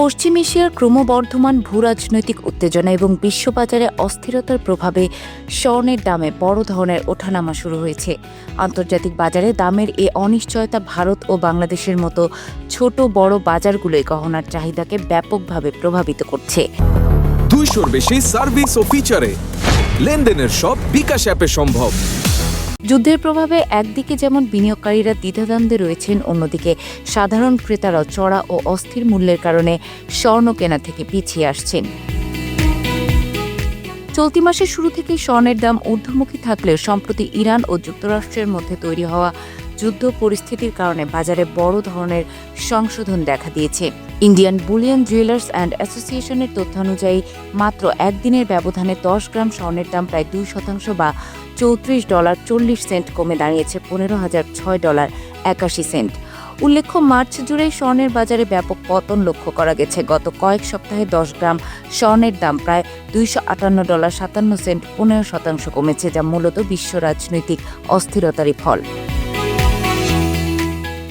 পশ্চিম এশিয়ার ক্রমবর্ধমান ভূরাজনৈতিক উত্তেজনা এবং বিশ্ববাজারে অস্থিরতার প্রভাবে স্বর্ণের দামে বড় ধরনের ওঠানামা শুরু হয়েছে। আন্তর্জাতিক বাজারে দামের এ অনিশ্চয়তা ভারত ও বাংলাদেশের মতো ছোট বড় বাজারগুলোয় গহনার চাহিদাকে ব্যাপকভাবে প্রভাবিত করছে। 200-র বেশি সার্ভিস ও ফিচারে লেনদেনের সব বিকাশ অ্যাপে সম্ভব। যুদ্ধের প্রভাবে একদিকে যেমন বিনিয়োগকারীরা দ্বিধাদ্বন্দ্বে রয়েছেন, অন্যদিকে সাধারণ ক্রেতারাও চড়া ও অস্থির মূল্যের কারণে স্বর্ণ কেনা থেকে পিছিয়ে আসছেন। চলতি মাসের শুরু থেকেই স্বর্ণের দাম ঊর্ধ্বমুখী থাকলেও সম্প্রতি ইরান ও যুক্তরাষ্ট্রের মধ্যে তৈরি হওয়া যুদ্ধ পরিস্থিতির কারণে বাজারে বড় ধরনের সংশোধন দেখা দিয়েছে। ইন্ডিয়ান বুলিয়ন জুয়েলার্স অ্যান্ড অ্যাসোসিয়েশনের তথ্যানুযায়ী মাত্র একদিনের ব্যবধানে 10 গ্রাম স্বর্ণের দাম প্রায় 2% বা $34.40 কমে দাঁড়িয়েছে $15,006.81। উল্লেখ্য, মার্চ জুড়ে স্বর্ণের বাজারে ব্যাপক পতন লক্ষ্য করা গেছে। গত কয়েক সপ্তাহে 10 গ্রাম স্বর্ণের দাম প্রায় $258.57 15% কমেছে, যা মূলত বিশ্ব রাজনৈতিক অস্থিরতারই ফল।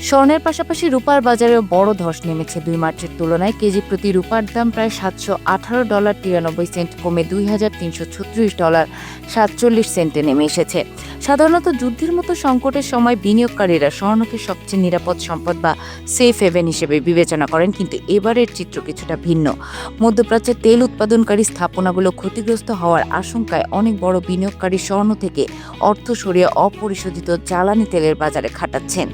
স্বর্ণের পাশাপাশি রূপার বাজারেও বড় ধস নেমেছে। 2 মার্চের তুলনায় কেজি প্রতি রূপার দাম প্রায় $718.93 কমে $2,336.47 নেমে এসেছে। সাধারণত যুদ্ধের মতো সংকটের সময় বিনিয়োগকারীরা স্বর্ণকে সবচেয়ে নিরাপদ সম্পদ বা সেফ হেভেন হিসেবে বিবেচনা করেন, কিন্তু এবারের চিত্র কিছুটা ভিন্ন। মধ্যপ্রাচ্যের তেল উৎপাদনকারী স্থাপনাগুলো ক্ষতিগ্রস্ত হওয়ার আশঙ্কায় অনেক বড় বিনিয়োগকারী স্বর্ণ থেকে অর্থ সরিয়ে অপরিশোধিত জ্বালানি তেলের বাজারে খাটাচ্ছেন।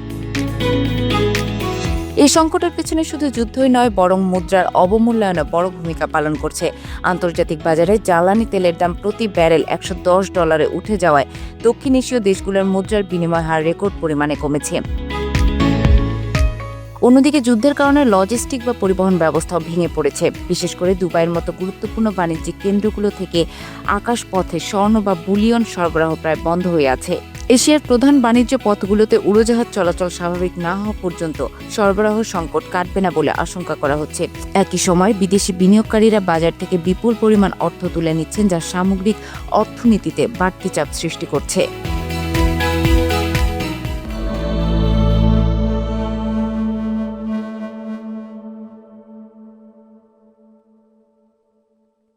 এই সংকটের পেছনে শুধু যুদ্ধই নয়, বরং মুদ্রার অবমূল্যায়নও বড় ভূমিকা পালন করছে। আন্তর্জাতিক বাজারে জ্বালানি তেলের দাম প্রতি ব্যারেল $110 উঠে যাওয়ায় দক্ষিণ এশীয় দেশগুলোর মুদ্রার বিনিময় হার রেকর্ড পরিমাণে কমেছে। অন্যদিকে যুদ্ধের কারণে লজিস্টিক বা পরিবহন ব্যবস্থাও ভেঙে পড়েছে। বিশেষ করে দুবাইয়ের মতো গুরুত্বপূর্ণ বাণিজ্যিক কেন্দ্রগুলো থেকে আকাশপথে স্বর্ণ বা বুলিয়ন সরবরাহ প্রায় বন্ধ হয়ে আছে। এশিয়ার প্রধান বাণিজ্য পথগুলোতে উড়োজাহাজ চলাচল স্বাভাবিক না হওয়া পর্যন্ত সরবরাহ সংকট কাটবে না বলে আশঙ্কা করা হচ্ছে। একই সময় বিদেশি বিনিয়োগকারীরা বাজার থেকে বিপুল পরিমাণ অর্থ তুলে নিচ্ছেন, যা সামগ্রিক অর্থনীতিতে বাড়তি চাপ সৃষ্টি করছে।